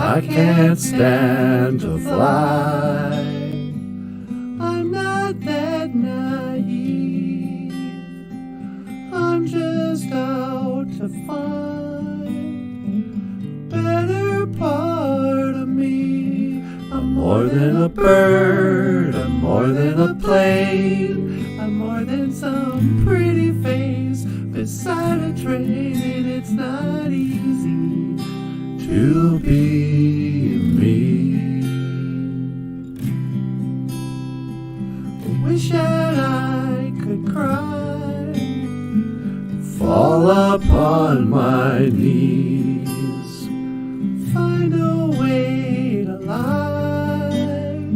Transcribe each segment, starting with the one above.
I can't stand to fly. I'm not that naive. I'm just out to find better part of me. I'm more than a bird, I'm more than a plane, I'm more than some pretty face beside a train, and it's not easy to be me. I wish that I could cry, fall upon my knees, find a way to lie,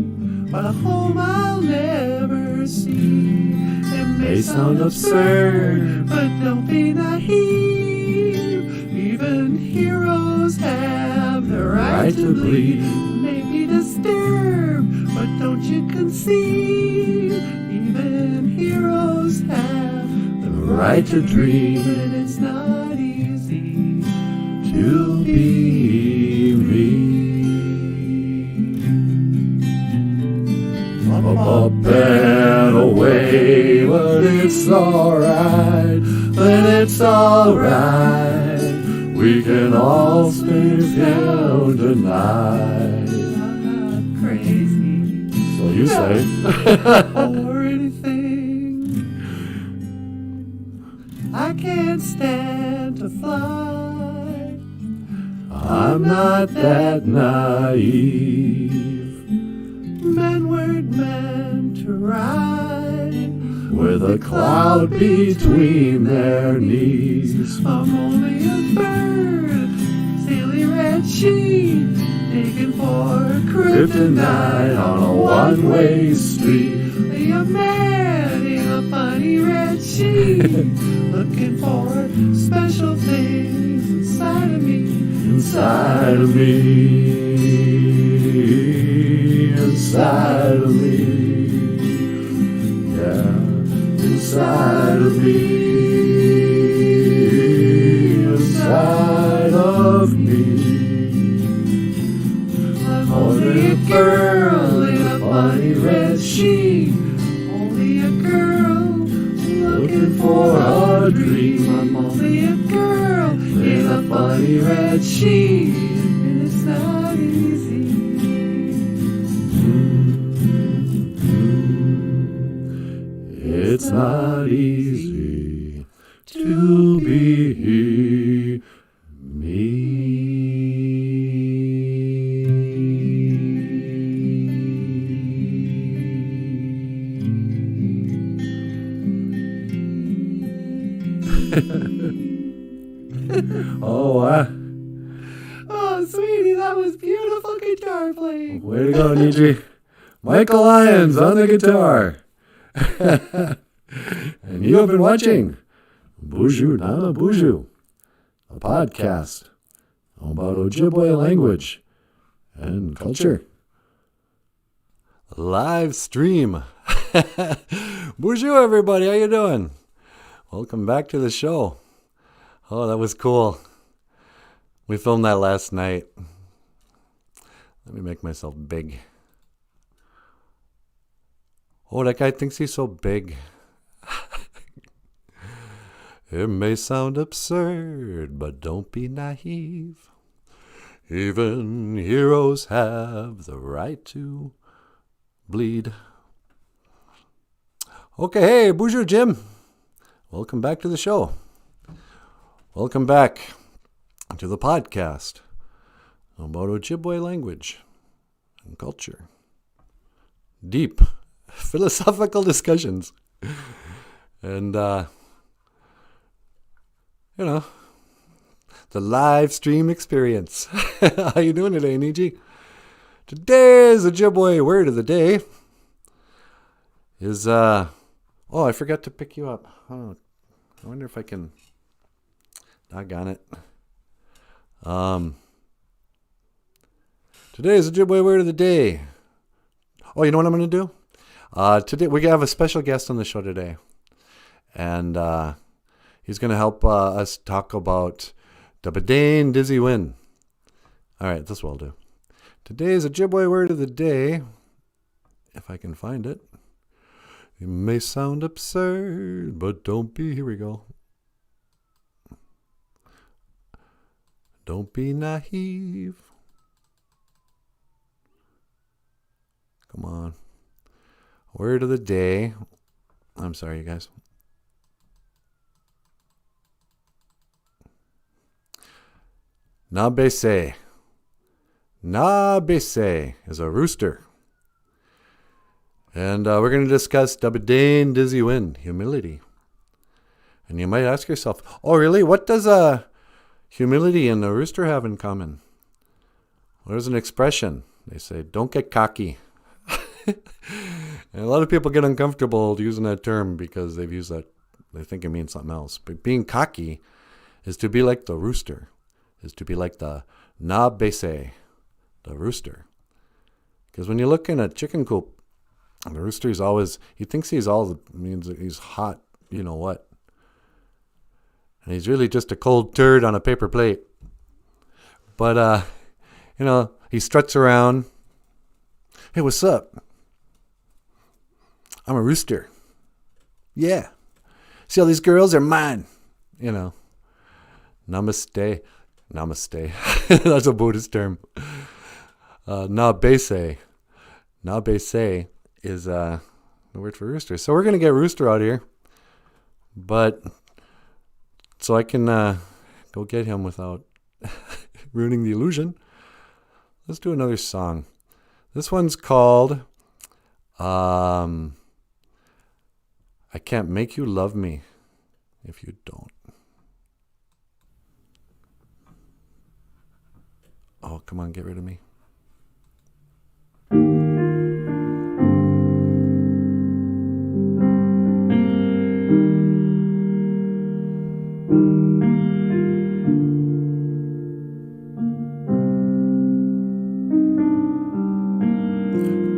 but a home I'll never see. It may sound absurd, but don't be naive. Even heroes have the right to bleed. Maybe disturbed, but don't you conceive? Even heroes have the right to dream, and it's not easy to be me. Up and away, but it's alright, then it's alright. We can all stay down tonight. I'm not crazy, so you say, or anything. I can't stand to fly. I'm not that naive. Men weren't meant to ride with a cloud between their knees. I'm only a bird, silly red sheep, digging for kryptonite on a one-way street. Be a man in a funny red sheet, looking for special things inside of me, inside of me. Inside of me, yeah, inside of me, inside of me. I'm only a girl in a funny red sheet, only a girl looking for a dream. I'm only a girl in a funny red sheet, and it's not easy. It's not easy to be me. Oh, sweetie, that was beautiful guitar playing. Way to go, Niji. Michael Lyons on the guitar. And you have been watching Boozhoo, NANABOOZHOO, a podcast about Ojibwe language and culture. Live stream. Boozhoo, everybody, how you doing? Welcome back to the show. Oh, that was cool. We filmed that last night. Let me make myself big. Oh, that guy thinks he's so big. It may sound absurd, but don't be naive. Even heroes have the right to bleed. Okay, hey, Boozhoo Jim. Welcome back to the show. Welcome back to the podcast about Ojibwe language and culture. Deep philosophical discussions. And, the live stream experience. How you doing today, Niji? Today's Ojibwe word of the day is, I forgot to pick you up. Oh, I wonder if I can, doggone it. Today's Ojibwe word of the day. Oh, you know what I'm going to do? Today we have a special guest on the show today, and he's going to help us talk about the Bedane Dizzy Win. All right, this will do. Today's Ojibwe word of the day, if I can find it. It may sound absurd, but don't be, here we go. Don't be naive. Come on. Word of the day. I'm sorry, you guys. Nabese. Nabese is a rooster. And we're going to discuss Dabadane Dizzy Win, humility. And you might ask yourself, oh, really? What does humility and a rooster have in common? Well, there's an expression. They say, don't get cocky. And a lot of people get uncomfortable using that term because they've used that. They think it means something else. But being cocky is to be like the rooster, is to be like the nabese, the rooster. Because when you look in a chicken coop, the rooster is always, he thinks he's means he's hot, you know what. And he's really just a cold turd on a paper plate. But, you know, he struts around. Hey, what's up? I'm a rooster. Yeah. See all these girls? They're mine. You know. Namaste. Namaste. That's a Buddhist term. Nabese. Nabese is the word for rooster. So we're going to get rooster out here. But so I can go get him without ruining the illusion, let's do another song. This one's called I Can't Make You Love Me If You Don't. Oh, come on, get rid of me.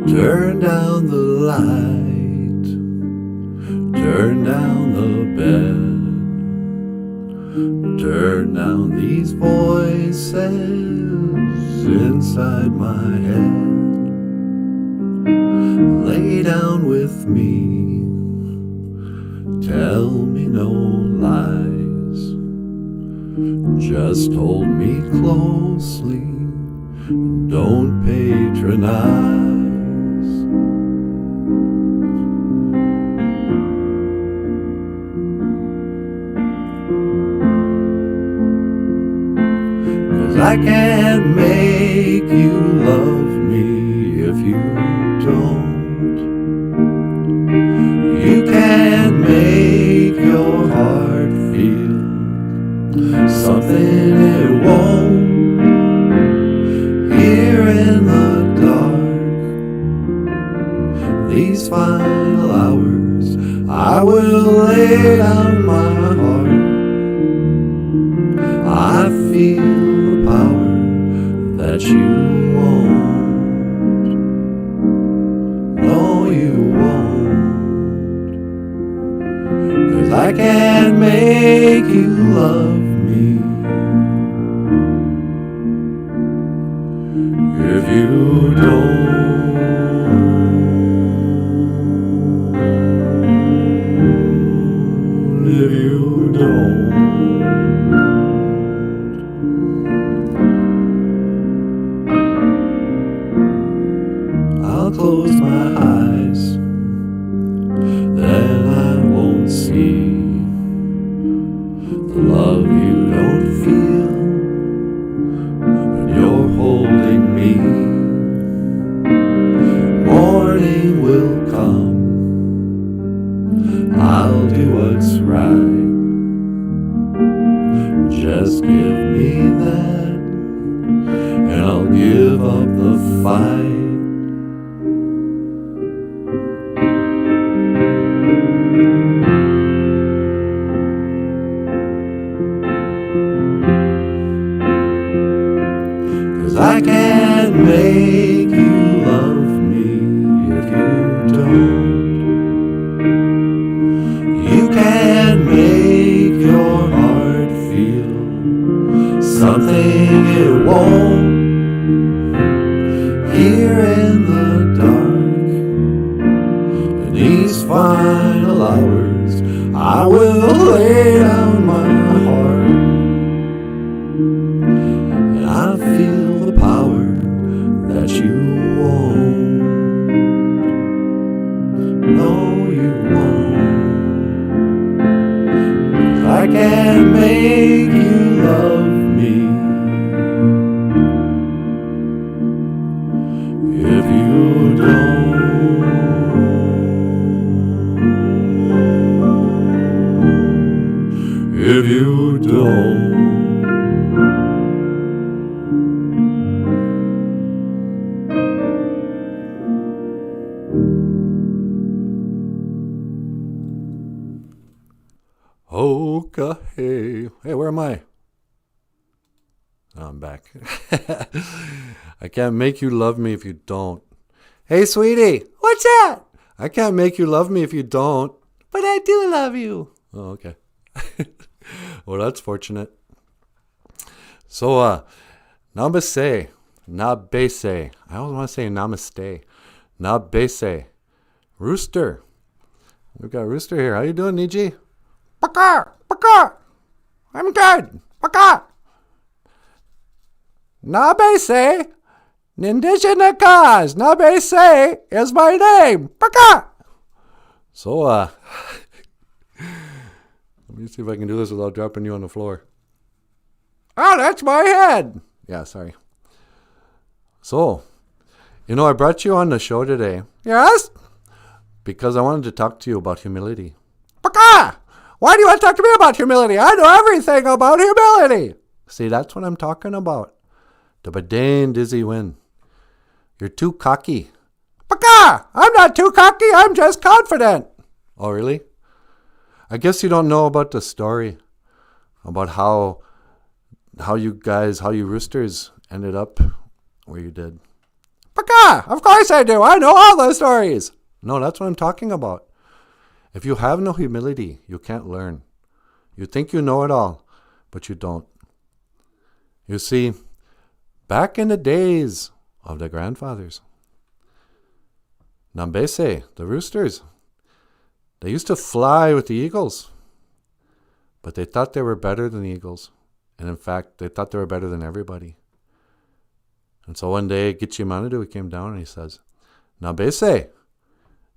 Turn down the light, turn down the bed, turn down these voices inside my head. Lay down with me, tell me no lies, just hold me closely, don't patronize. 'Cause I can't make you love me if you don't. You can't make your heart feel something it won't. Here in the dark, these final hours, I will lay down my heart. I feel the power that you won't. No, you won't. 'Cause I can't make you love me if you don't. If you don't. I'll close my eyes, then I won't see the love you don't feel when you're holding me. Morning will come, I'll do what's right. Just give me that, and I'll give up the fight. 'Cause I can't make you love me if you don't. You can't make your heart feel something it won't. I will lay down my heart, and I feel the power that you won't. No, you won't. I can't make you love me if you don't. If you don't. Okay. Hey, where am I? Oh, I'm back. I can't make you love me if you don't. Hey, sweetie. What's that? I can't make you love me if you don't. But I do love you. Oh, okay. Well, that's fortunate. So, namaste. Nabese. I always want to say namaste. Nabese. Rooster. We've got Rooster here. How you doing, Niji? Baka! Baka! I'm good. Baka! Nabese. Nindijanakas. Nabese is my name. Baka! So, let me see if I can do this without dropping you on the floor. Oh, that's my head. Yeah, sorry. So, I brought you on the show today. Yes? Because I wanted to talk to you about humility. Baka! Why do you want to talk to me about humility? I know everything about humility. See, that's what I'm talking about. The Badane Dizzy Win. You're too cocky. Baka! I'm not too cocky. I'm just confident. Oh, really? I guess you don't know about the story about how you roosters ended up where you did. Baka! Of course I do. I know all those stories. No, that's what I'm talking about. If you have no humility, you can't learn. You think you know it all, but you don't. You see, back in the days of the grandfathers, Nambese, the roosters, they used to fly with the eagles, but they thought they were better than the eagles. And in fact, they thought they were better than everybody. And so one day, Gichimanadu came down and he says, Nambese,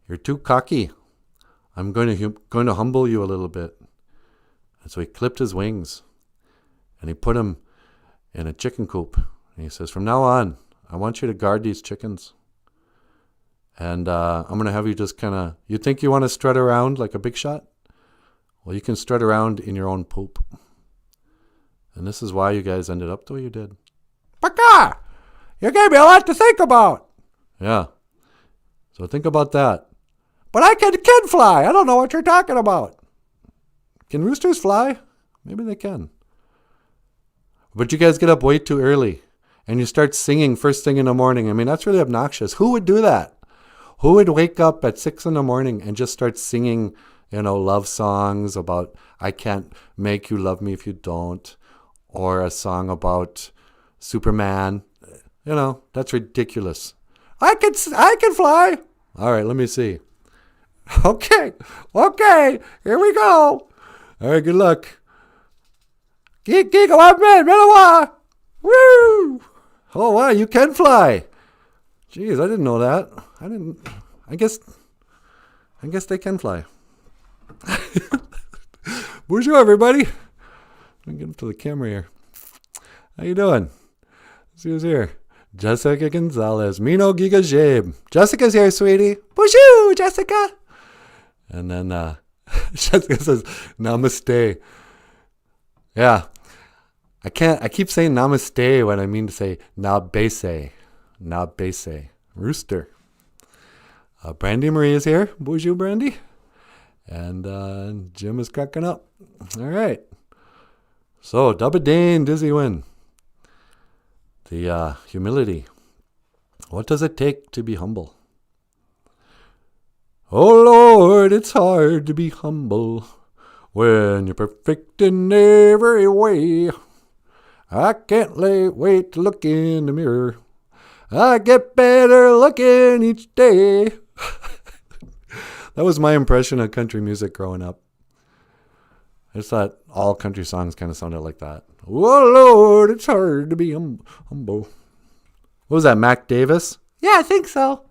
you're too cocky. I'm going to humble you a little bit. And so he clipped his wings and he put him in a chicken coop. And he says, from now on, I want you to guard these chickens. And I'm going to have you just you think you want to strut around like a big shot? Well, you can strut around in your own poop. And this is why you guys ended up the way you did. Baka! You gave me a lot to think about. Yeah. So think about that. But I can fly. I don't know what you're talking about. Can roosters fly? Maybe they can. But you guys get up way too early. And you start singing first thing in the morning. I mean, that's really obnoxious. Who would do that? Who would wake up at 6 a.m. and just start singing, love songs about, I can't make you love me if you don't. Or a song about Superman. That's ridiculous. I can fly. All right, let me see. Okay, here we go. All right, good luck. Woo! Oh, wow, you can fly. Jeez, I didn't know that. I guess they can fly. Boozhoo, everybody. Let me get up to the camera here. How you doing? Let's see who's here. Jessica Gonzalez. Mino Giga Jabe. Jessica's here, sweetie. Boozhoo, Jessica. And then Jessica says, namaste. Yeah. I keep saying namaste when I mean to say nabese. Nabese. Rooster. Brandy Marie is here. Boozhoo, Brandy. And Jim is cracking up. All right. So, Dabadane Dizzy Win. The humility. What does it take to be humble? Oh Lord, it's hard to be humble when you're perfect in every way. I can't wait to look in the mirror. I get better looking each day. That was my impression of country music growing up. I just thought all country songs kind of sounded like that. Whoa, Lord, it's hard to be humble. What was that, Mac Davis? Yeah, I think so.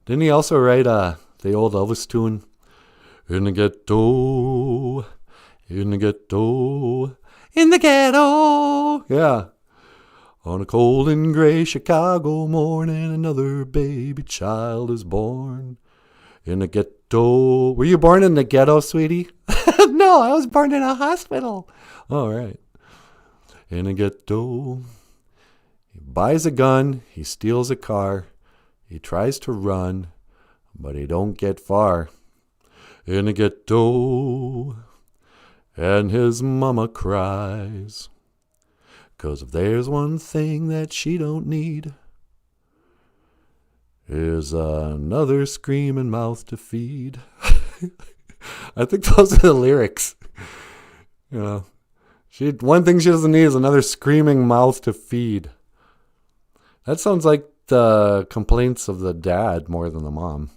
Didn't he also write the old Elvis tune? In the ghetto, in the ghetto, in the ghetto. Yeah. On a cold and gray Chicago morning, another baby child is born. In the ghetto. Were you born in the ghetto, sweetie? No, I was born in a hospital. All right. In the ghetto. He buys a gun. He steals a car. He tries to run, but he don't get far. In the ghetto. And his mama cries. 'Cause if there's one thing that she don't need, is another screaming mouth to feed. I think those are the lyrics. You know, one thing she doesn't need is another screaming mouth to feed. That sounds like the complaints of the dad more than the mom.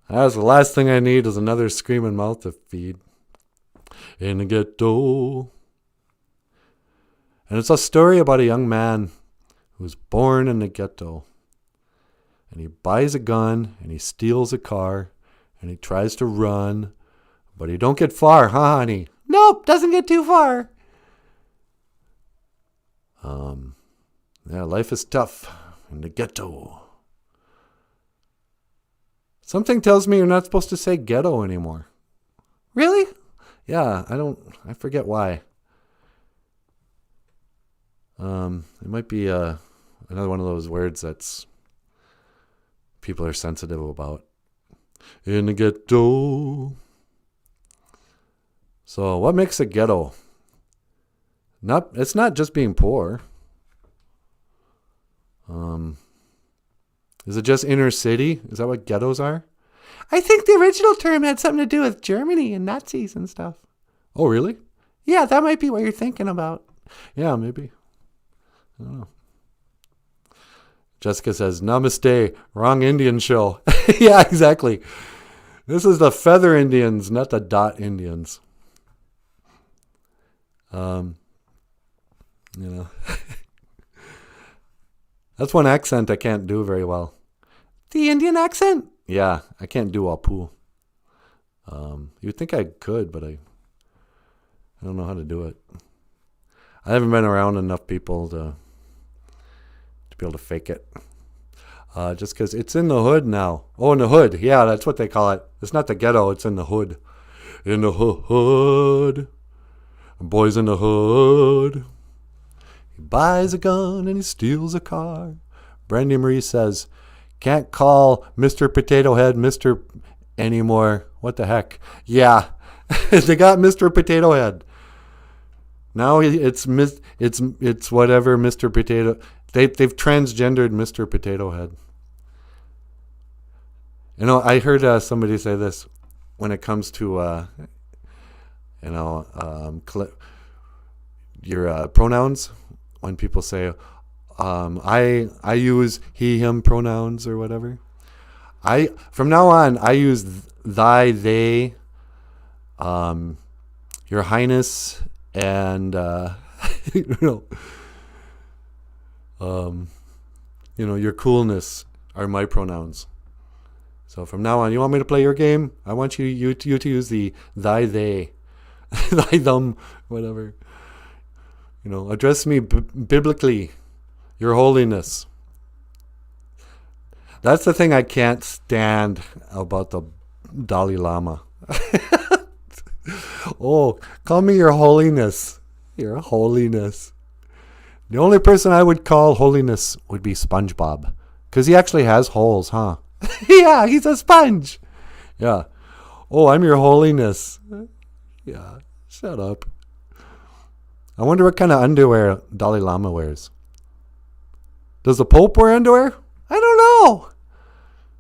That's the last thing I need is another screaming mouth to feed. In the ghetto. And it's a story about a young man who's born in the ghetto. And he buys a gun, and he steals a car, and he tries to run, but he don't get far, huh, honey? Nope, doesn't get too far. Yeah, life is tough in the ghetto. Something tells me you're not supposed to say ghetto anymore. Really? Yeah, I forget why. It might be another one of those words that's people are sensitive about. In the ghetto. So what makes a ghetto? It's not just being poor. Is it just inner city? Is that what ghettos are? I think the original term had something to do with Germany and Nazis and stuff. Oh, really? Yeah, that might be what you're thinking about. Yeah, maybe. I don't know. Jessica says, namaste, wrong Indian show. Yeah, exactly. This is the feather Indians, not the dot Indians. You know. That's one accent I can't do very well. The Indian accent? Yeah, I can't do Apu. You'd think I could, but I don't know how to do it. I haven't been around enough people to be able to fake it. Just because it's in the hood now. Oh, in the hood. Yeah, that's what they call it. It's not the ghetto. It's in the hood. In the hood. Boys in the hood. He buys a gun and he steals a car. Brandy Marie says, can't call Mr. Potato Head Mr. anymore. What the heck? Yeah. They got Mr. Potato Head. Now it's whatever Mr. Potato. They've transgendered Mr. Potato Head. You know, I heard somebody say this when it comes to your pronouns. When people say, I use he him pronouns or whatever. From now on I use thy, they, your highness, and your coolness are my pronouns. So from now on, you want me to play your game? I want you to use the thy, they, thy, them, whatever. Address me biblically, your holiness. That's the thing I can't stand about the Dalai Lama. Oh, call me your holiness. Your holiness. The only person I would call holiness would be SpongeBob. Because he actually has holes, huh? Yeah, he's a sponge. Yeah. Oh, I'm your holiness. Yeah, shut up. I wonder what kind of underwear Dalai Lama wears. Does the Pope wear underwear? I don't know.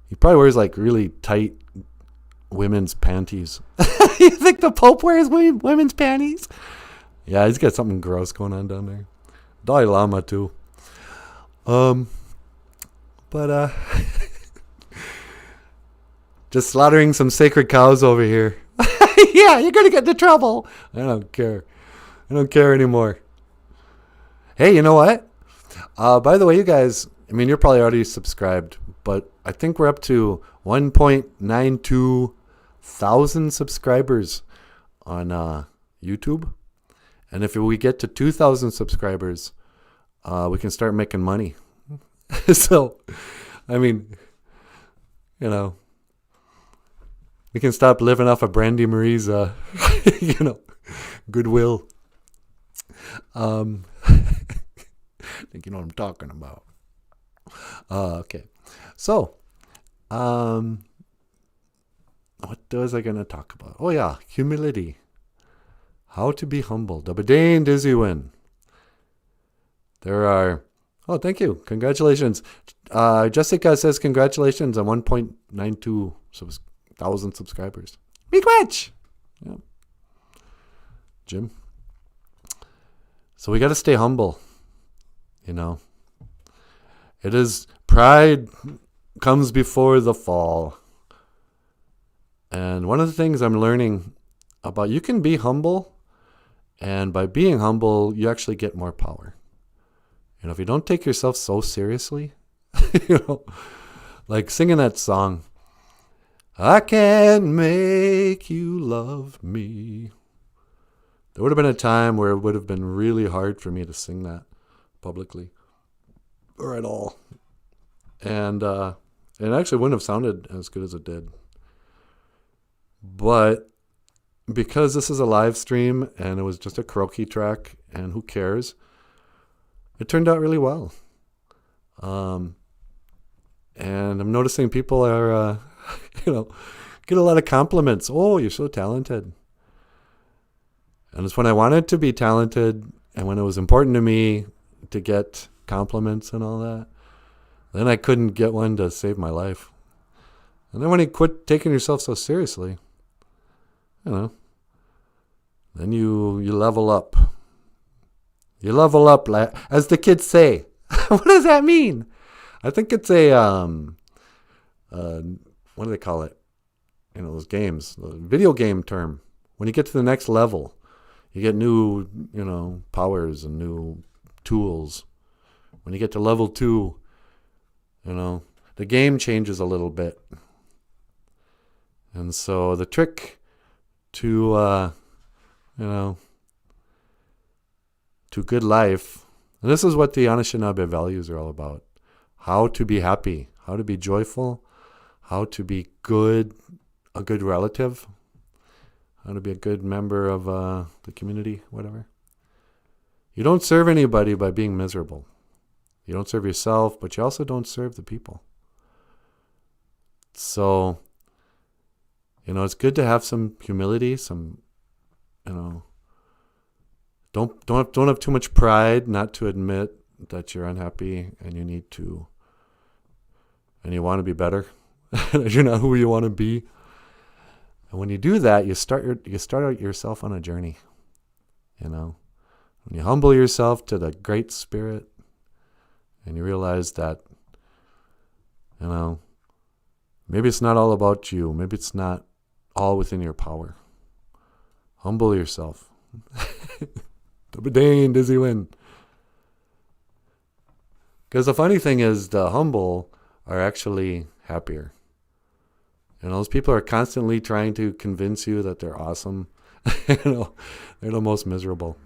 He probably wears like really tight women's panties. You think the Pope wears women's panties? Yeah, he's got something gross going on down there. Dalai Lama too. Just slaughtering some sacred cows over here. Yeah, you're going to get into trouble. I don't care. I don't care anymore. Hey, you know what? By the way, you guys, I mean, you're probably already subscribed, but I think we're up to 1.92 thousand subscribers on YouTube. And if we get to 2,000 subscribers, we can start making money. So, I mean, you know, we can stop living off of Brandy Marie's, goodwill. I think you know what I'm talking about. Okay. So, what was I going to talk about? Oh, yeah, humility. How to be humble. Dabadane Diziwin. There are... Oh, thank you. Congratulations. Jessica says congratulations on 1.92 thousand subscribers. Miigwech! Yeah. Jim. So we got to stay humble. You know. It is... Pride comes before the fall. And one of the things I'm learning about... You can be humble. And by being humble, you actually get more power. You know, if you don't take yourself so seriously, you know, like singing that song, I can't make you love me. There would have been a time where it would have been really hard for me to sing that publicly or at all. And it actually wouldn't have sounded as good as it did. But because this is a live stream and it was just a karaoke track and who cares, it turned out really well. And I'm noticing people are, get a lot of compliments. Oh, you're so talented. And it's when I wanted to be talented and when it was important to me to get compliments and all that, then I couldn't get one to save my life. And then when you quit taking yourself so seriously, then you level up. You level up, as the kids say. What does that mean? I think it's a, what do they call it? Those games, the video game term. When you get to the next level, you get new, powers and new tools. When you get to level 2, the game changes a little bit. And so the trick to, to good life, and this is what the Anishinaabe values are all about. How to be happy, how to be joyful, how to be good, a good relative, how to be a good member of the community, whatever. You don't serve anybody by being miserable. You don't serve yourself, but you also don't serve the people. So, it's good to have some humility, some, Don't have too much pride not to admit that you're unhappy and you need to, and you want to be better. You're not who you want to be. And when you do that, you start out yourself on a journey. When you humble yourself to the Great Spirit, and you realize that, maybe it's not all about you. Maybe it's not all within your power. Humble yourself. Dane, dizzy win. Because the funny thing is, the humble are actually happier. Those people are constantly trying to convince you that they're awesome. They're the most miserable.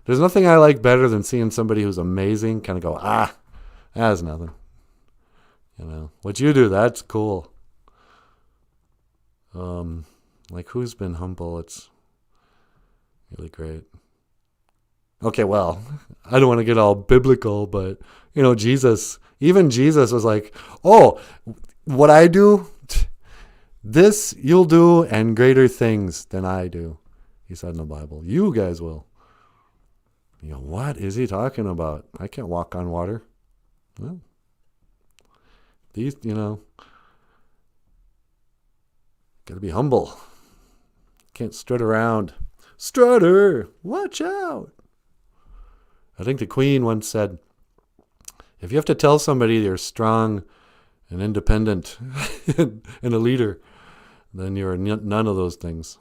There's nothing I like better than seeing somebody who's amazing kind of go, that's nothing. What you do, that's cool. Like who's been humble? It's really great. Okay, well, I don't want to get all biblical, but Jesus, even Jesus was like, oh, what I do, this you'll do and greater things than I do. He said in the Bible, you guys will. What is he talking about? I can't walk on water. Well, these, got to be humble. Can't strut around. Strutter, watch out. I think the Queen once said, if you have to tell somebody you're strong an independent, and a leader, then you're none of those things.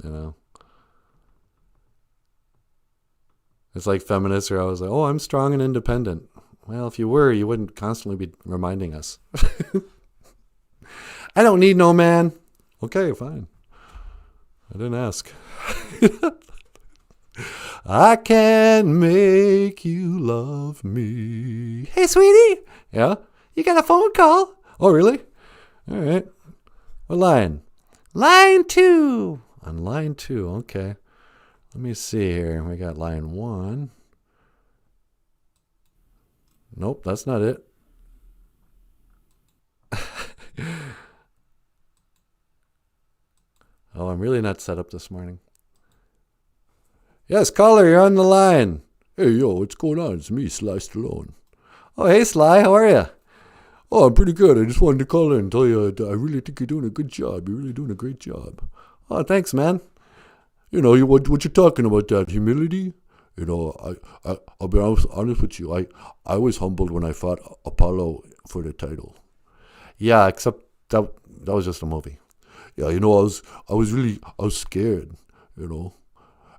You know? It's like feminists are always like, oh, I'm strong and independent. Well, if you were, you wouldn't constantly be reminding us. I don't need no man. Okay, fine. I didn't ask. I can make you love me. Hey, sweetie. Yeah? You got a phone call? Oh, really? All right. What line? Line 2. On line 2. Okay. Let me see here. We got line 1. Nope, that's not it. Oh, I'm really not set up this morning. Yes, caller, you're on the line. Hey, yo, what's going on? It's me, Sly Stallone. Oh, hey, Sly, how are you? Oh, I'm pretty good. I just wanted to call in and tell you I really think you're doing a good job. You're really doing a great job. Oh, thanks, man. You know, what you're talking about, that humility, you know, I'll be honest with you. I was humbled when I fought Apollo for the title. Yeah, except that was just a movie. Yeah, you know, I was scared, you know.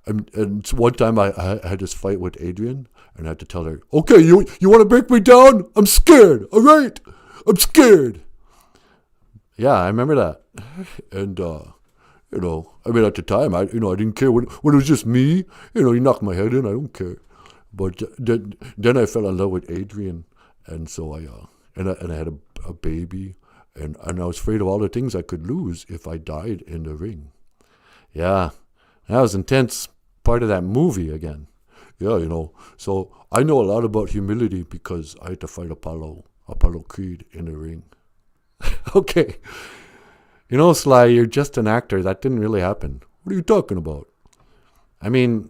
And one time I had this fight with Adrian, and I had to tell her, okay, you want to break me down? I'm scared, all right? I'm scared. Yeah, I remember that. And, you know, I mean, at the time, I didn't care. When it was just me, you know, you knock my head in, I don't care. But then I fell in love with Adrian, and so I had a baby, and I was afraid of all the things I could lose if I died in the ring. Yeah, that was intense part of that movie again. Yeah, you know, so I know a lot about humility because I had to fight Apollo Creed in the ring. Okay. You know, Sly, you're just an actor. That didn't really happen. What are you talking about? I mean,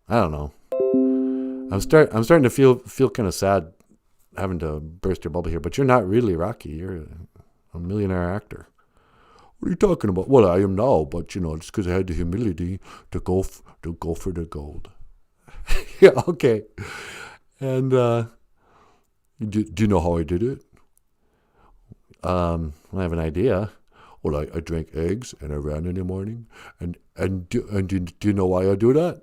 I don't know. I'm starting to feel kind of sad having to burst your bubble here, but you're not really Rocky. You're a millionaire actor. What are you talking about? Well, I am now, but, you know, it's because I had the humility to go for the gold. Yeah, okay. And do you know how I did it? I have an idea. Well, I drank eggs and I ran in the morning. And do you know why I do that?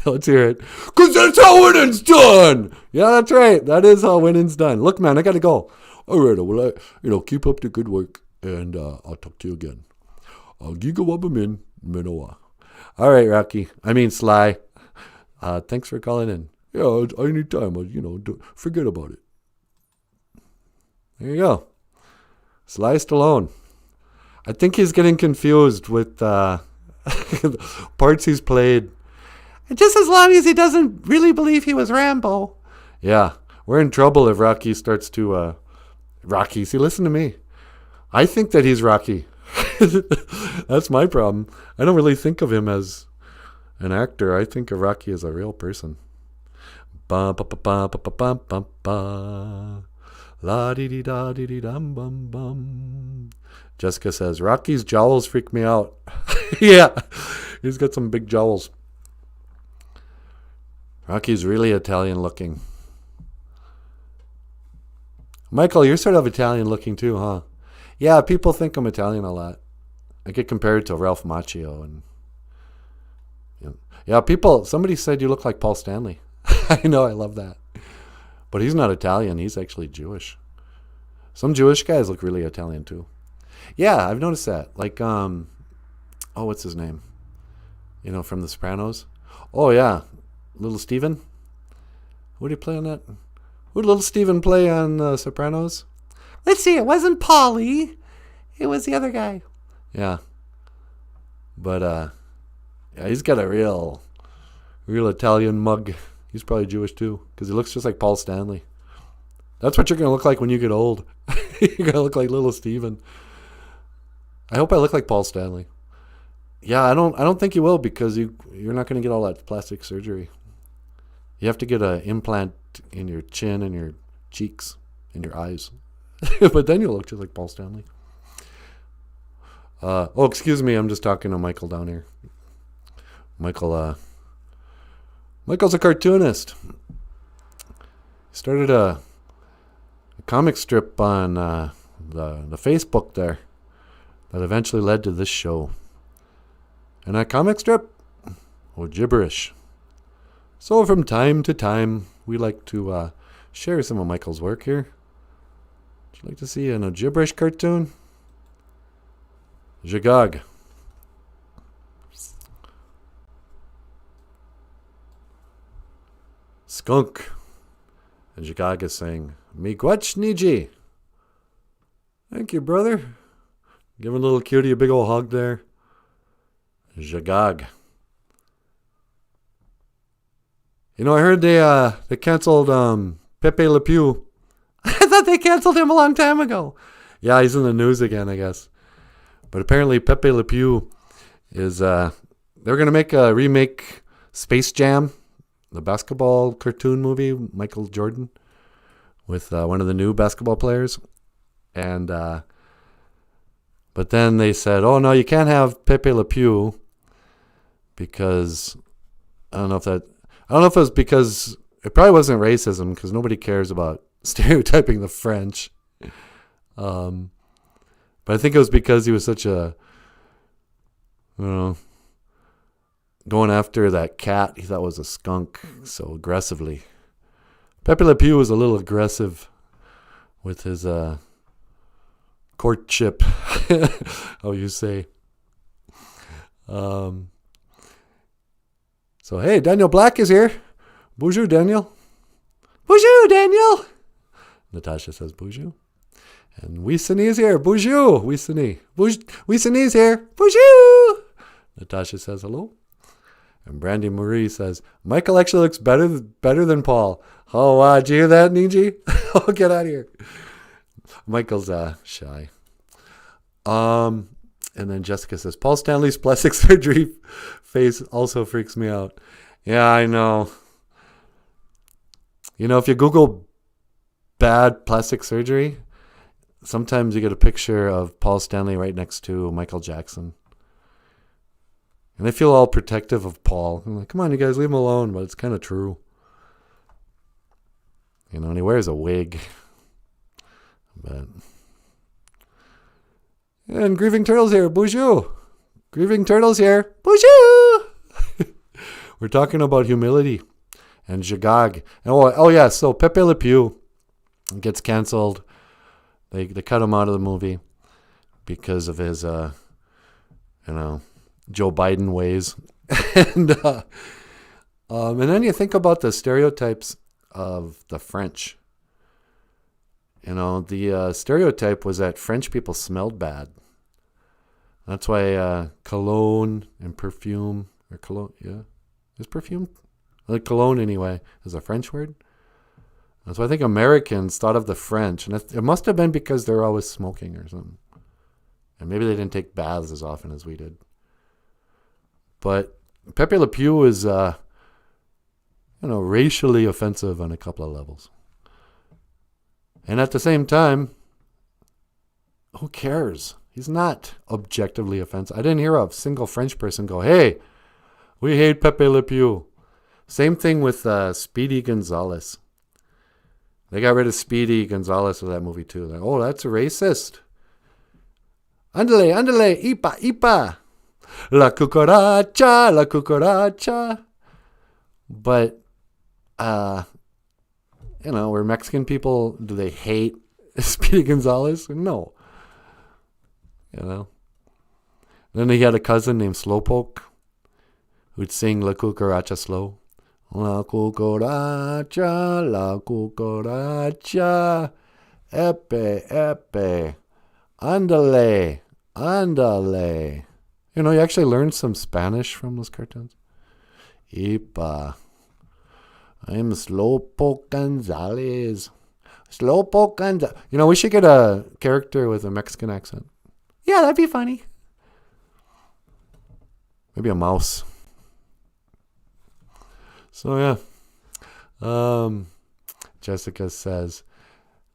Let's hear it. Because that's how winning's done! Yeah, that's right. That is how winning's done. Look, man, I got to go. All right, well, keep up the good work, and I'll talk to you again. Giga-wabba-min, Minowa. All right, Rocky. I mean, Sly. Thanks for calling in. Yeah, anytime. Forget about it. There you go. Sly Stallone. I think he's getting confused with parts he's played. And just as long as he doesn't really believe he was Rambo. Yeah, we're in trouble if Rocky starts to... Rocky, see, listen to me. I think that he's Rocky. That's my problem. I don't really think of him as an actor. I think of Rocky as a real person. Ba ba ba ba ba ba ba ba. La dee dee da dee dee dum bum bum. Jessica says, Rocky's jowls freak me out. Yeah, he's got some big jowls. Rocky's really Italian looking. Michael, you're sort of Italian looking too, huh? Yeah, people think I'm Italian a lot. I get compared to Ralph Macchio. And yeah, somebody said you look like Paul Stanley. I know, I love that. But he's not Italian. He's actually Jewish. Some Jewish guys look really Italian too. Yeah, I've noticed that. Like, what's his name? You know, from The Sopranos. Oh, yeah. Little Steven. Who did he play on that? Who did Little Steven play on Sopranos? Let's see, it wasn't Paulie. It was the other guy. Yeah. But, yeah, he's got a real Italian mug. He's probably Jewish too, because he looks just like Paul Stanley. That's what you're going to look like when you get old. You're going to look like Little Steven. I hope I look like Paul Stanley. Yeah, I don't think you will, because you're not going to get all that plastic surgery. You have to get an implant in your chin and your cheeks and your eyes. But then you'll look just like Paul Stanley. Excuse me, I'm just talking to Michael down here. Michael's a cartoonist. He started a comic strip on the Facebook there that eventually led to this show. And that comic strip? Oh, gibberish. So from time to time, we like to share some of Michael's work here. Would you like to see a gibberish cartoon? Jagog. Skunk. And Jagog is saying, Miigwech Niji. Thank you, brother. Giving little cutie a big old hug there. Jagog. You know, I heard they canceled Pepe Le Pew. I thought they canceled him a long time ago. Yeah, he's in the news again, I guess. But apparently Pepe Le Pew is... they're going to make a remake Space Jam, the basketball cartoon movie, Michael Jordan, with one of the new basketball players. And... but then they said, oh, no, you can't have Pepe Le Pew because... I don't know if it was because... It probably wasn't racism because nobody cares about stereotyping the French. But I think it was because he was such a, going after that cat he thought was a skunk so aggressively. Pepe Le Pew was a little aggressive with his courtship, how you say. So, hey, Daniel Black is here. Boozhoo, Daniel. Boozhoo, Daniel. Natasha says Boozhoo. And Weesony is here. Boozhoo. Weesony. Weesony is here. Boozhoo. Natasha says hello. And Brandy Marie says, Michael actually looks better than Paul. Oh, wow. Did you hear that, Niji? Oh, get out of here. Michael's shy. And then Jessica says, Paul Stanley's plastic surgery face also freaks me out. Yeah, I know. You know, if you Google bad plastic surgery, sometimes you get a picture of Paul Stanley right next to Michael Jackson. And they feel all protective of Paul. I'm like, come on, you guys, leave him alone. But it's kind of true. You know, and he wears a wig. But... And Grieving Turtle's here. Boozhoo. Grieving Turtle's here. Boozhoo. We're talking about humility. And Jagog. Oh yeah, so Pepe Le Pew gets canceled. They cut him out of the movie because of his, Joe Biden ways. and then you think about the stereotypes of the French. You know, the stereotype was that French people smelled bad. That's why cologne and perfume, or cologne, yeah, is perfume? Like cologne anyway, is a French word. That's why I think Americans thought of the French. And it must have been because they're always smoking or something. And maybe they didn't take baths as often as we did. But Pepe Le Pew is, racially offensive on a couple of levels. And at the same time, who cares? He's not objectively offensive. I didn't hear a single French person go, hey, we hate Pepe Le Pew. Same thing with Speedy Gonzales. They got rid of Speedy Gonzales with that movie too. Like, oh, that's a racist. Andale, ipa, ipa. La cucaracha. But, were Mexican people, do they hate Speedy Gonzales? No. Then he had a cousin named Slowpoke who'd sing La Cucaracha slow. La cucaracha, epe, andale. You actually learned some Spanish from those cartoons. Ipa. I'm Slowpoke Gonzales. Slowpoke Gonzales. We should get a character with a Mexican accent. Yeah, that'd be funny. Maybe a mouse. So, yeah. Jessica says,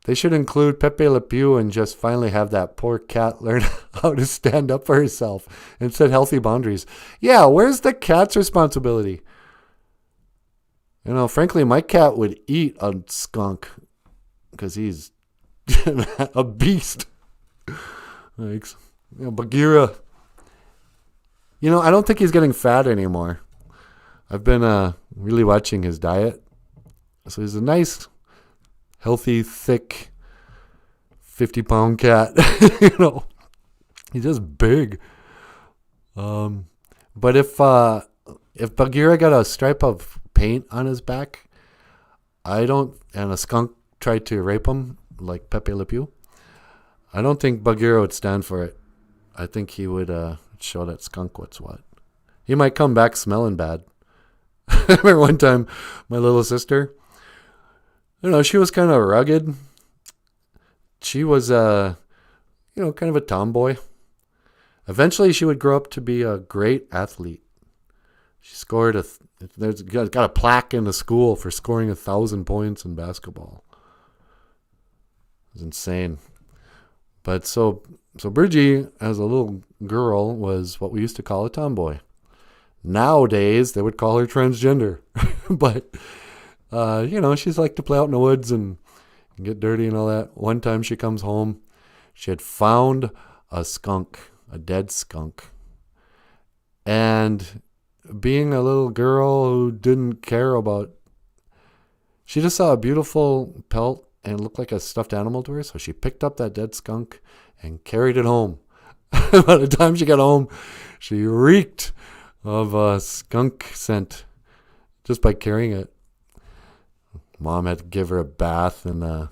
they should include Pepe Le Pew and just finally have that poor cat learn how to stand up for herself and set healthy boundaries. Yeah, where's the cat's responsibility? Frankly, my cat would eat a skunk because he's a beast. Like, Bagheera. I don't think he's getting fat anymore. I've been really watching his diet. So he's a nice, healthy, thick, 50-pound cat. He's just big. But if Bagheera got a stripe of paint on his back, and a skunk tried to rape him like Pepe Le Pew, I don't think Bagheera would stand for it. I think he would show that skunk what's what. He might come back smelling bad. I remember one time my little sister, she was kind of rugged. She was, kind of a tomboy. Eventually, she would grow up to be a great athlete. She scored there's got a plaque in the school for scoring 1,000 points in basketball. It was insane. But so Bridgie, as a little girl, was what we used to call a tomboy. Nowadays, they would call her transgender. But, she's like to play out in the woods and get dirty and all that. One time she comes home, she had found a skunk, a dead skunk. And being a little girl who didn't care about, she just saw a beautiful pelt and it looked like a stuffed animal to her. So she picked up that dead skunk and carried it home. By the time she got home, she reeked of skunk scent just by carrying it. Mom had to give her a bath and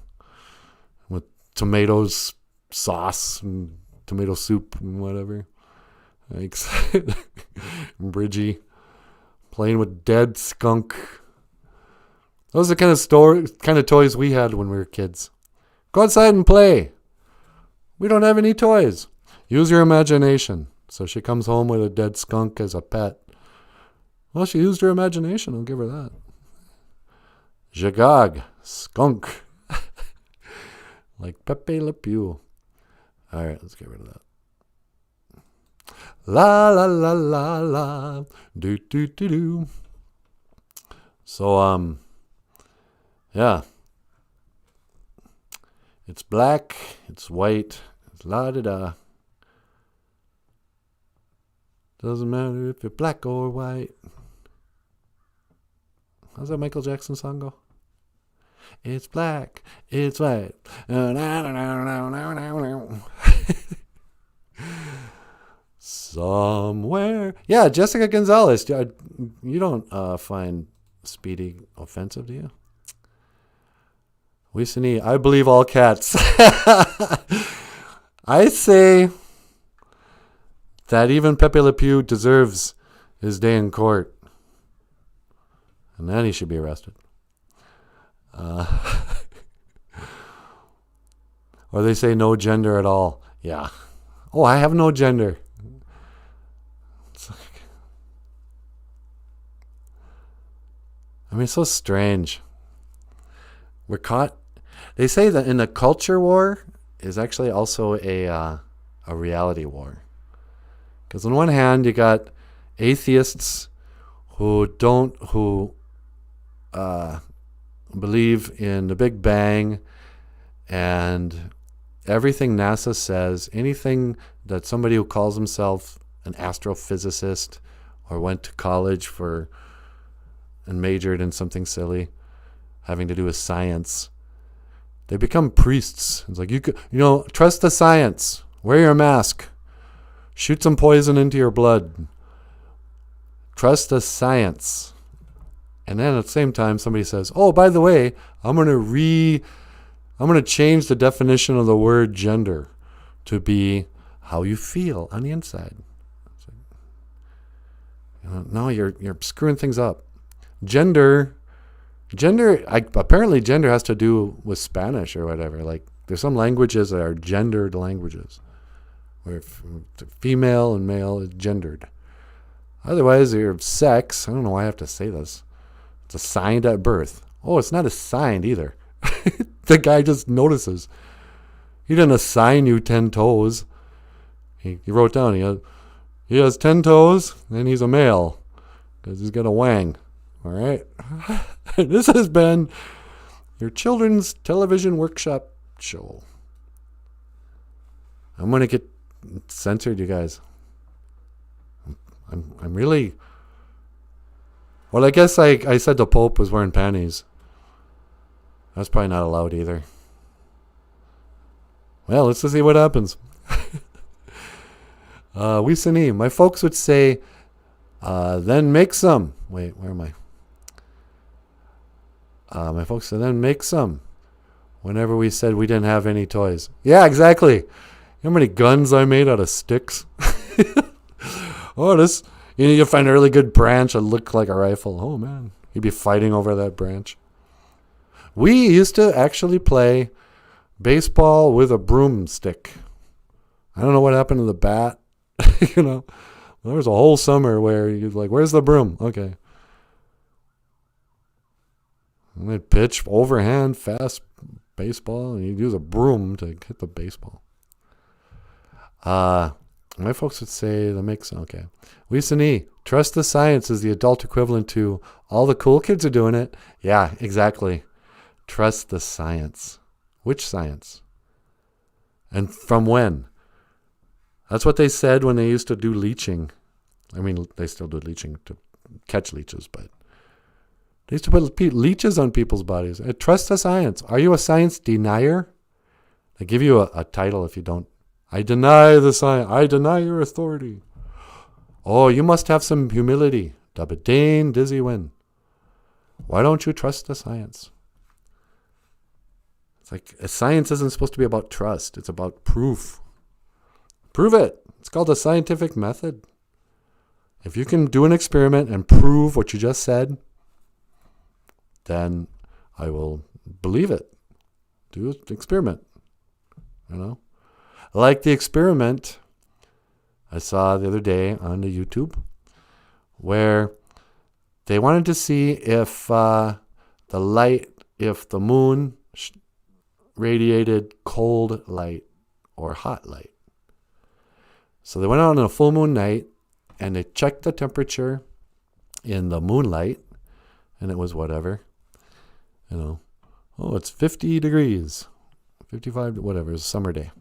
with tomatoes sauce and tomato soup and whatever. Thanks. Bridgie playing with dead skunk. Those are the kind of toys we had when we were kids. Go outside and play. We don't have any toys. Use your imagination. So she comes home with a dead skunk as a pet. Well, she used her imagination. I'll give her that. Jagag, skunk. Like Pepe Le Pew. All right, let's get rid of that. La la la la la. Do do do do. So yeah. It's black, it's white, it's la da da. Doesn't matter if you're black or white. How's that Michael Jackson song go? It's black, it's white. Somewhere. Yeah, Jessica Gonzalez. You don't find Speedy offensive, do you? Wisani, I believe all cats. I say that even Pepe Le Pew deserves his day in court. And then he should be arrested. Or they say no gender at all. Yeah. Oh, I have no gender. It's like, it's so strange. We're caught. They say that in a culture war is actually also a reality war. Because on one hand, you got atheists who believe in the Big Bang and everything NASA says, anything that somebody who calls himself an astrophysicist or went to college and majored in something silly having to do with science, they become priests. It's like, trust the science. Wear your mask. Shoot some poison into your blood. Trust the science. And then at the same time, somebody says, oh, by the way, I'm going to change the definition of the word gender to be how you feel on the inside. It's like, no, you're screwing things up. Apparently gender has to do with Spanish or whatever. Like, there's some languages that are gendered languages, where female and male is gendered. Otherwise, your sex, I don't know why I have to say this, it's assigned at birth. Oh, it's not assigned either. The guy just notices. He didn't assign you 10 toes. He wrote down he has 10 toes, and he's a male because he's got a wang. All right. This has been your Children's Television Workshop show. I'm going to get censored, you guys. I'm really... Well, I guess I said the Pope was wearing panties. That's probably not allowed either. Well, let's just see what happens. Wisani, my folks would say, then make some. Wait, where am I? My folks said, then make some. Whenever we said we didn't have any toys. Yeah, exactly. You know how many guns I made out of sticks? Oh, this... You find a really good branch that looked like a rifle. Oh, man. You'd be fighting over that branch. We used to actually play baseball with a broomstick. I don't know what happened to the bat. You know, there was a whole summer where you'd like, where's the broom? Okay. And they'd pitch overhand, fast baseball, and you'd use a broom to hit the baseball. My folks would say the mix. Okay. Wisani, trust the science is the adult equivalent to all the cool kids are doing it. Yeah, exactly. Trust the science. Which science? And from when? That's what they said when they used to do leeching. I mean, they still do leeching to catch leeches, but they used to put leeches on people's bodies. Trust the science. Are you a science denier? They give you a title if you don't. I deny the science. I deny your authority. Oh, you must have some humility. Dabadane dizzy win. Why don't you trust the science? It's like science isn't supposed to be about trust. It's about proof. Prove it. It's called a scientific method. If you can do an experiment and prove what you just said, then I will believe it. Do an experiment. You know? Like the experiment I saw the other day on the YouTube where they wanted to see if the moon radiated cold light or hot light. So they went out on a full moon night and they checked the temperature in the moonlight, and it was whatever, you know, oh, it's 50 degrees, 55, whatever, it's a summer day.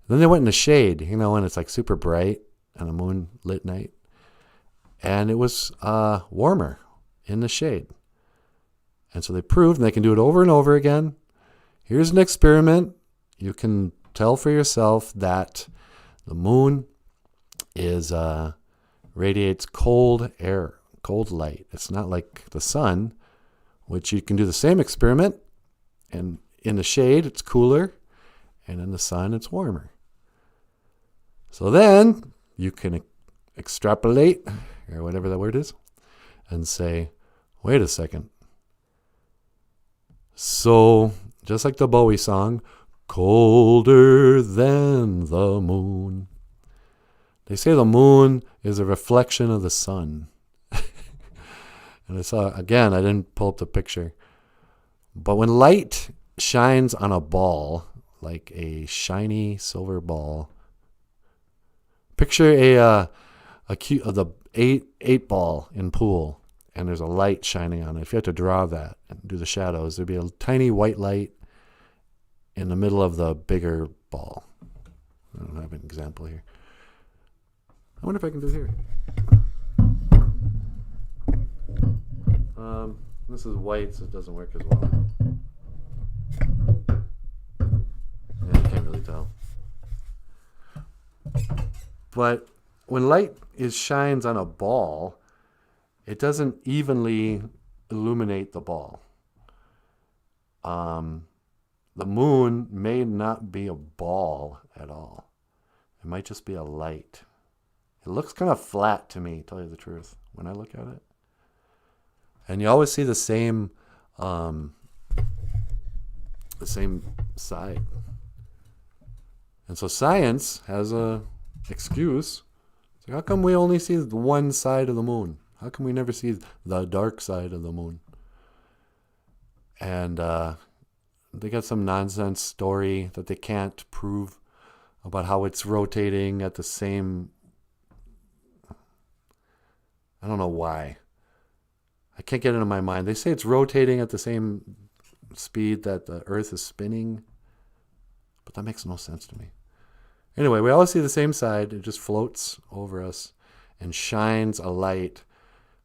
Then they went in the shade, you know, and it's like super bright on a moonlit night. And it was warmer in the shade. And so they proved, and they can do it over and over again. Here's an experiment. You can tell for yourself that the moon is radiates cold air, cold light. It's not like the sun, which you can do the same experiment. And in the shade, it's cooler. And in the sun, it's warmer. So then you can extrapolate, or whatever that word is, and say, wait a second. So, just like the Bowie song, colder than the moon. They say the moon is a reflection of the sun. And I saw, again, I didn't pull up the picture. But when light shines on a ball, like a shiny silver ball, picture the eight ball in pool, and there's a light shining on it. If you had to draw that and do the shadows, there'd be a tiny white light in the middle of the bigger ball. I don't have an example here. I wonder if I can do it here. This is white, so it doesn't work as well. Yeah, you can't really tell. But when light shines on a ball, it doesn't evenly illuminate the ball. The moon may not be a ball at all. It might just be a light. It looks kind of flat to me, to tell you the truth, when I look at it. And you always see the same side. And so science has a excuse. So how come we only see the one side of the moon? How come we never see the dark side of the moon? And they got some nonsense story that they can't prove about how it's rotating at the same... I don't know why. I can't get it in my mind. They say it's rotating at the same speed that the Earth is spinning. But that makes no sense to me. Anyway, we always see the same side. It just floats over us and shines a light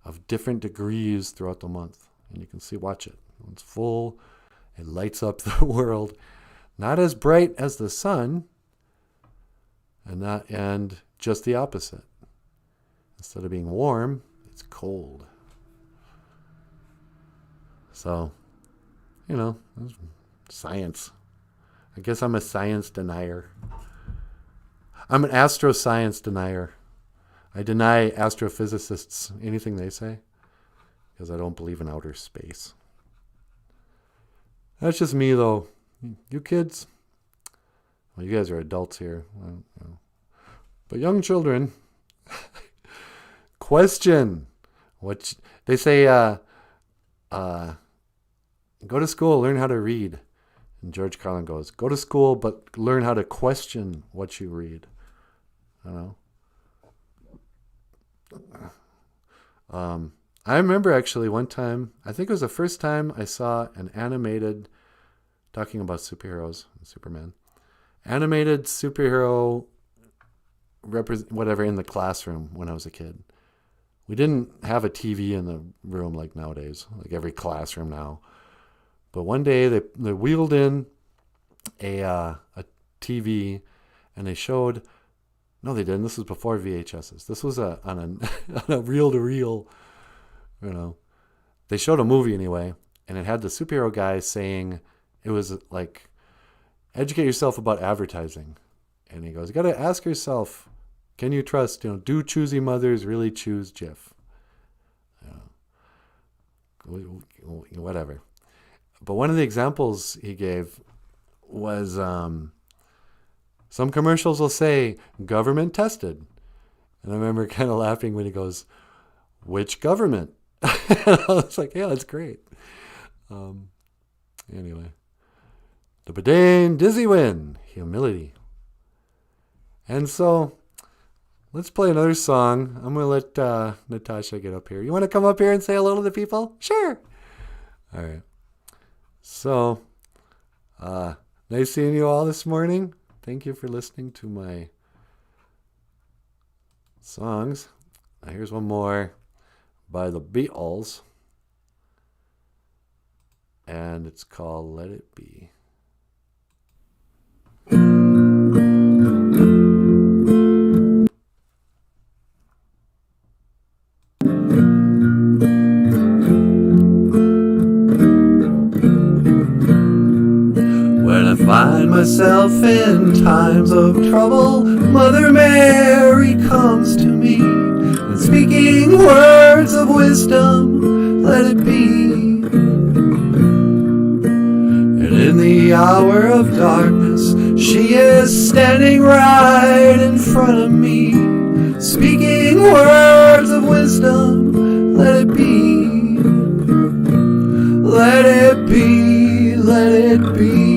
of different degrees throughout the month. And you can see, watch it. When it's full, it lights up the world. Not as bright as the sun, and just the opposite. Instead of being warm, it's cold. So, science. I guess I'm a science denier. I'm an astroscience denier. I deny astrophysicists anything they say because I don't believe in outer space. That's just me, though. You kids, well, you guys are adults here. But young children, question. They say, go to school, learn how to read. And George Carlin goes, go to school, but learn how to question what you read. I remember actually one time, I think it was the first time I saw an animated, talking about superheroes, Superman, animated superhero, whatever, in the classroom when I was a kid. We didn't have a TV in the room like nowadays, like every classroom now. But one day they wheeled in a TV, and they showed, no, they didn't. This was before VHSs. This was on a reel-to-reel, They showed a movie anyway, and it had the superhero guy saying, it was like, educate yourself about advertising. And he goes, you got to ask yourself, can you trust, do choosy mothers really choose Jif? Whatever. But one of the examples he gave was some commercials will say, government tested. And I remember kind of laughing when he goes, which government? And I was like, yeah, that's great. Anyway. The Badane Dizzy Win, humility. And so, let's play another song. I'm going to let Natasha get up here. You want to come up here and say hello to the people? Sure. All right. So, nice seeing you all this morning. Thank you for listening to my songs. Here's one more by the Beatles. And it's called Let It Be. Find myself in times of trouble, Mother Mary comes to me, and speaking words of wisdom, let it be. And in the hour of darkness, she is standing right in front of me, speaking words of wisdom, let it be. Let it be, let it be.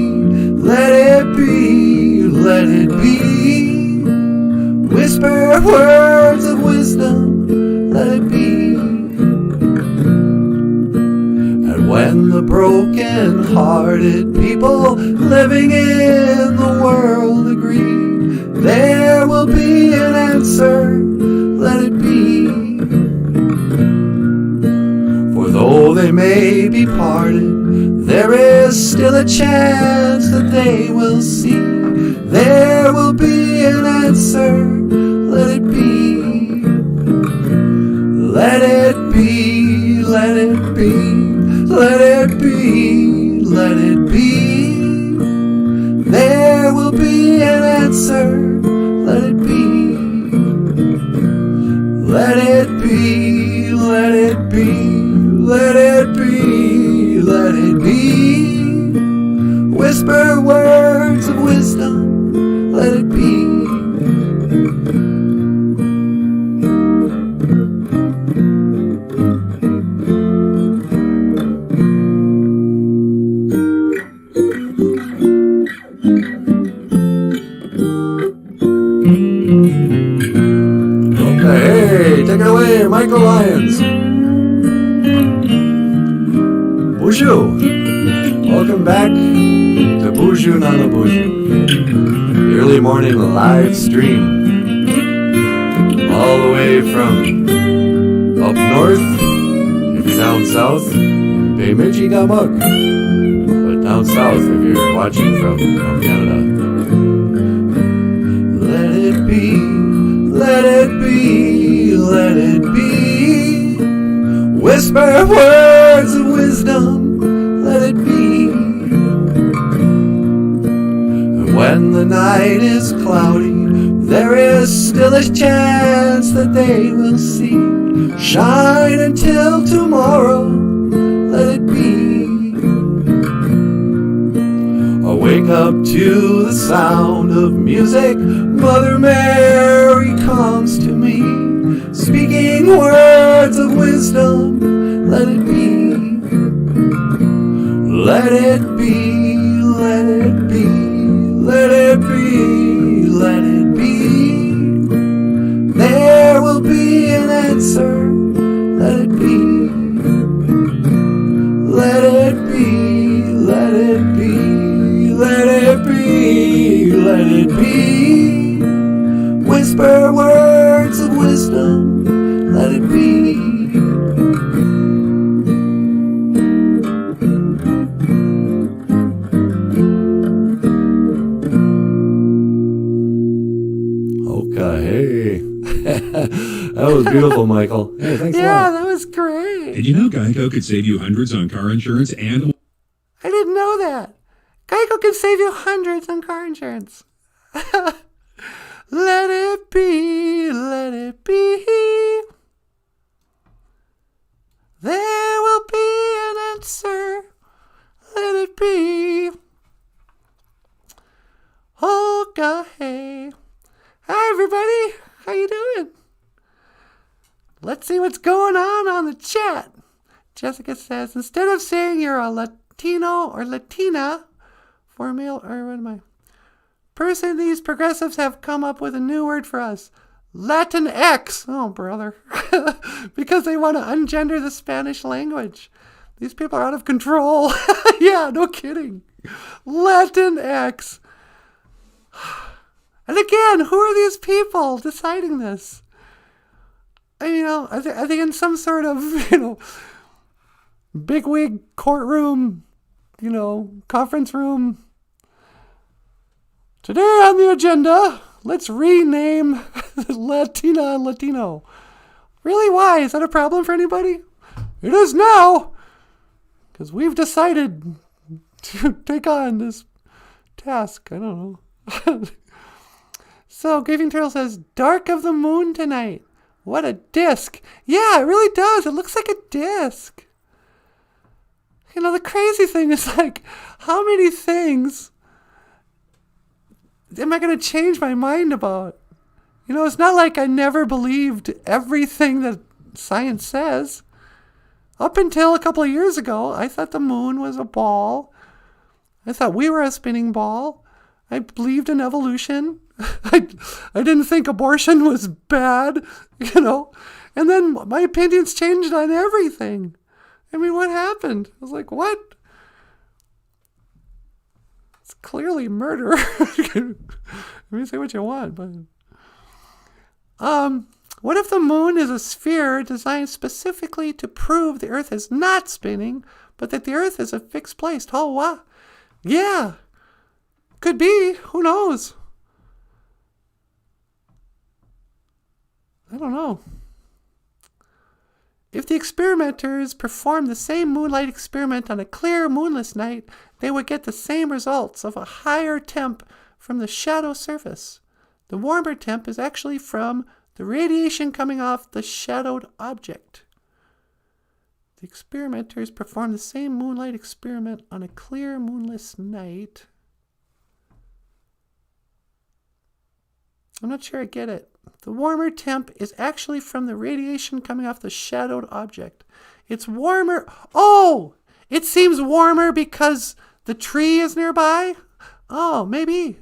Let it be, let it be. Whisper words of wisdom, let it be. And when the broken-hearted people living in the world agree, there will be an answer, let it be. For though they may be parted, there is still a chance that they will see. There will be an answer, let it be. Let it be, let it be, let it be, let it be. There will be an answer, let it be. Let it be, let it be, let it be, let it be. Whisper words of wisdom, let it be. Hey, take it away, Michael Lyons. Boozhoo. Welcome back to Boozhoo, NANABOOZHOO. Early morning live stream. All the way from up north. If you're down south, Bemidji Gamuk. But down south, if you're watching from Canada. Let it be, let it be, let it be. Whisper words of wisdom, let it be. When the night is cloudy, there is still a chance that they will see. Shine until tomorrow, let it be. Wake up to the sound of music. Mother Mary comes to me, speaking words of wisdom. Let it be. Let it be. Let it be. Let it be. Let it be. There will be an answer. Let it be. Let it be. Let it be. Let it be, let it be. Whisper words of wisdom, let it be. Okay. That was beautiful, Michael. Hey, thanks a lot. Yeah, that was great. Did you know Geico could save you hundreds on car insurance and... I didn't know that. Geico can save you hundreds on car insurance. Let it be, let it be. There will be an answer. Let it be. Okay. Hi, everybody. How you doing? Let's see what's going on the chat. Jessica says, instead of saying you're a Latino or Latina, for male, or what am I? Person, these progressives have come up with a new word for us. Latinx. Oh, brother. Because they want to ungender the Spanish language. These people are out of control. Yeah, no kidding. Latinx. And again, who are these people deciding this? I think in some sort of, bigwig courtroom, conference room. Today on the agenda, let's rename Latina and Latino. Really, why? Is that a problem for anybody? It is now, because we've decided to take on this task. I don't know. So, Gaping Turtle says, dark of the moon tonight. What a disc. Yeah, it really does. It looks like a disc. The crazy thing is, how many things am I going to change my mind about? It's not like I never believed everything that science says. Up until a couple of years ago, I thought the moon was a ball. I thought we were a spinning ball. I believed in evolution. I didn't think abortion was bad, And then my opinions changed on everything. What happened? I was like, what? It's clearly murder. Say what you want, but... What if the moon is a sphere designed specifically to prove the Earth is not spinning, but that the Earth is a fixed place? Oh, wow. Yeah. Could be. Who knows? I don't know. If the experimenters performed the same moonlight experiment on a clear, moonless night, they would get the same results of a higher temp from the shadow surface. The warmer temp is actually from the radiation coming off the shadowed object. The experimenters performed the same moonlight experiment on a clear, moonless night. I'm not sure I get it. The warmer temp is actually from the radiation coming off the shadowed object. It's warmer. Oh, it seems warmer because the tree is nearby? Oh, maybe.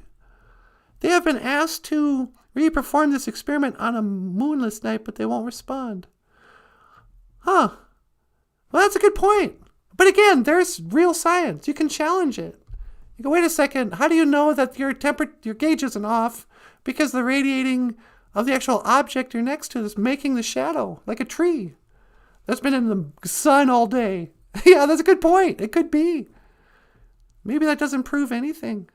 They have been asked to re-perform this experiment on a moonless night, but they won't respond. Huh. Well, that's a good point. But again, there's real science. You can challenge it. You go, wait a second, how do you know that your gauge isn't off? Because the radiating of the actual object you're next to is making the shadow, like a tree that's been in the sun all day. Yeah, that's a good point. It could be. Maybe that doesn't prove anything.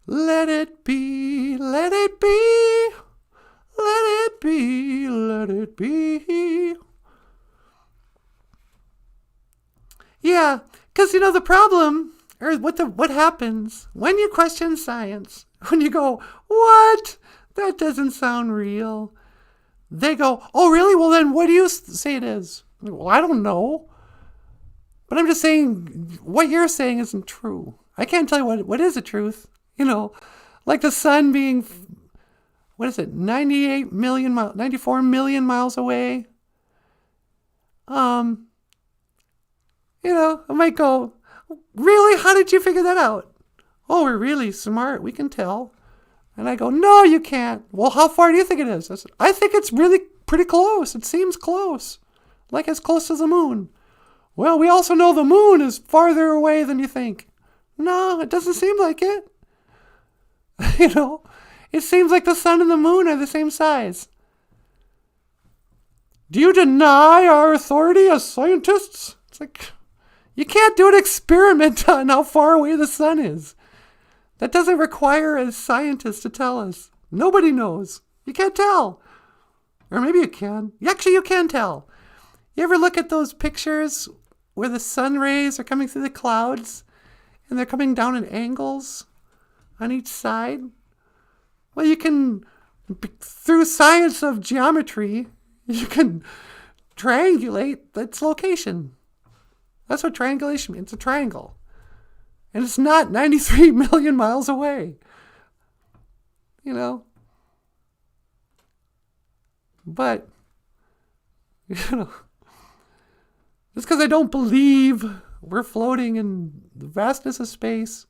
Let it be, let it be, let it be, let it be. Yeah, because the problem, or what happens when you question science, when you go, what? That doesn't sound real. They go, oh, really? Well, then what do you say it is? Well, I don't know. But I'm just saying what you're saying isn't true. I can't tell you what is the truth. Like the sun being, 94 million miles away. I might go, really? How did you figure that out? Oh, we're really smart. We can tell. And I go, no, you can't. Well, how far do you think it is? I said, I think it's really pretty close. It seems close. Like as close as the moon. Well, we also know the moon is farther away than you think. No, it doesn't seem like it. It seems like the sun and the moon are the same size. Do you deny our authority as scientists? It's like, you can't do an experiment on how far away the sun is. That doesn't require a scientist to tell us. Nobody knows. You can't tell. Or maybe you can. Actually, you can tell. You ever look at those pictures where the sun rays are coming through the clouds and they're coming down at angles on each side? Well, you can, through science of geometry, you can triangulate its location. That's what triangulation means. It's a triangle. And it's not 93 million miles away. But, just because I don't believe we're floating in the vastness of space.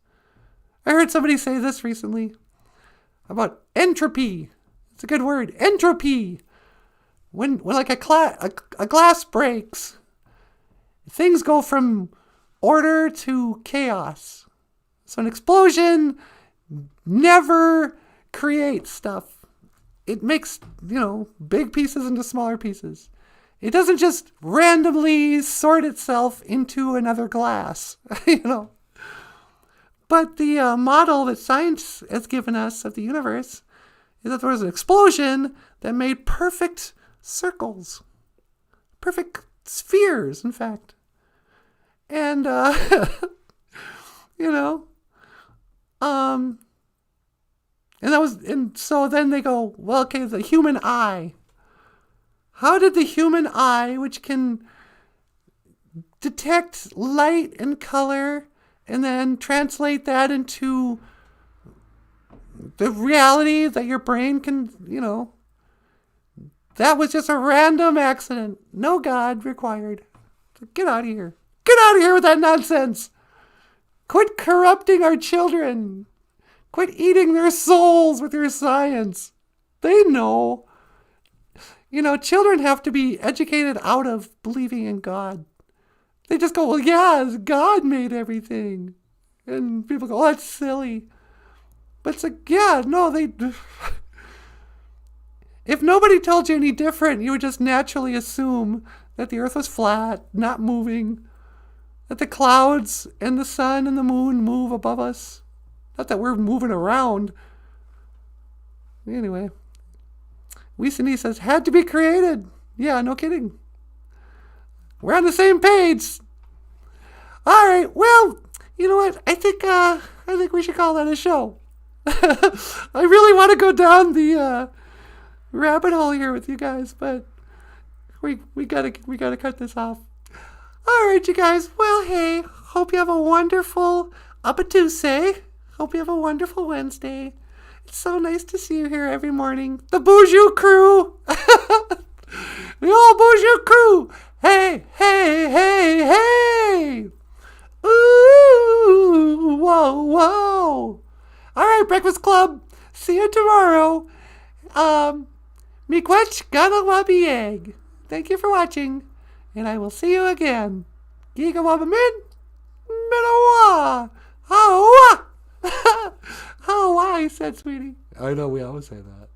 I heard somebody say this recently about entropy. It's a good word. Entropy. When like a glass breaks, things go from order to chaos. So an explosion never creates stuff. It makes, big pieces into smaller pieces. It doesn't just randomly sort itself into another glass, But the model that science has given us of the universe is that there was an explosion that made perfect circles. Perfect spheres, in fact. And, and so then they go, well, okay, the human eye. How did the human eye, which can detect light and color and then translate that into the reality that your brain can, that was just a random accident. No God required. So get out of here. Get out of here with that nonsense. Quit corrupting our children. Quit eating their souls with your science. They know. Children have to be educated out of believing in God. They just go, well, yeah, God made everything. And people go, oh, that's silly. But it's like, yeah, no, if nobody told you any different, you would just naturally assume that the earth was flat, not moving, that the clouds and the sun and the moon move above us. Not that we're moving around. Anyway, Weesony says, had to be created. Yeah, no kidding. We're on the same page. All right, well, you know what? I think we should call that a show. I really want to go down the rabbit hole here with you guys, but we gotta cut this off. All right, you guys. Well, hey, hope you have a wonderful Tuesday. Hope you have a wonderful Wednesday. It's so nice to see you here every morning. The Boozhoo crew. The old Boozhoo crew. Hey, hey, hey, hey. Ooh, whoa, whoa. All right, Breakfast Club. See you tomorrow. Miigwech gana wabi egg. Thank you for watching, and I will see you again. Giga-wabba min. Minawa. Oh, wow. Oh, wow, he said, sweetie. I know, we always say that.